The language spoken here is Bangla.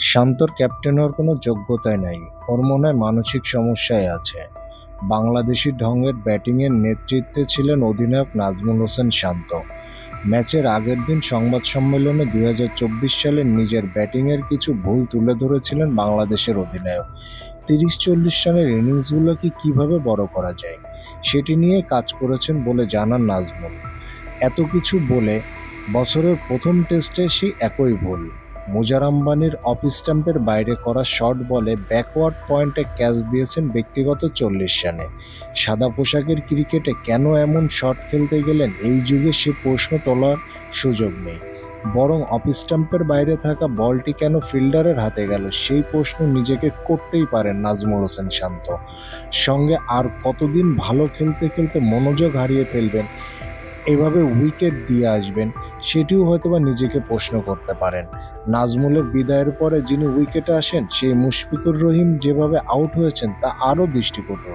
শান্তর ক্যাপ্টেন হওয়ার কোনো যোগ্যতাই নাই, ওর মনে হয় মানসিক সমস্যায় আছে। বাংলাদেশি ঢঙের ব্যাটিংয়ের নেতৃত্বে ছিলেন অধিনায়ক নাজমুল হোসেন শান্ত। ম্যাচের আগের দিন সংবাদ সম্মেলনে 2024 সালের নিজের ব্যাটিংয়ের কিছু ভুল তুলে ধরেছিলেন বাংলাদেশের অধিনায়ক। 30-40 রানের ইনিংসগুলোকে কিভাবে বড় করা যায় সেটি নিয়ে কাজ করেছেন বলে জানান নাজমুল। এত কিছু বলে বছরের প্রথম টেস্টে সেই একই ভুল। মুজার আম্বানির অফ স্টাম্পের বাইরে করা শর্ট বলে ব্যাকওয়ার্ড পয়েন্টে ক্যাচ দিয়েছেন ব্যক্তিগত 40 রানে। সাদা পোশাকের ক্রিকেটে কেন এমন শট খেলতে গেলেন, এই যুগে সে প্রশ্ন তোলার সুযোগ নেই। বরং অফ স্টাম্পের বাইরে থাকা বলটি কেন ফিল্ডারের হাতে গেল সেই প্রশ্ন নিজেকে করতেই পারেন নাজমুল হোসেন শান্ত। সঙ্গে আর কতদিন ভালো খেলতে খেলতে মনোযোগ হারিয়ে ফেলবেন, এভাবে উইকেট দিয়ে আসবেন, সেটিও হয়তোবা নিজেকে প্রশ্ন করতে পারেন। নাজমুলের বিদায়ের পরে যিনি উইকেটে আসেন সেই মুশফিকুর রহিম যেভাবে আউট হয়েছেন তা আরও দৃষ্টিকটু।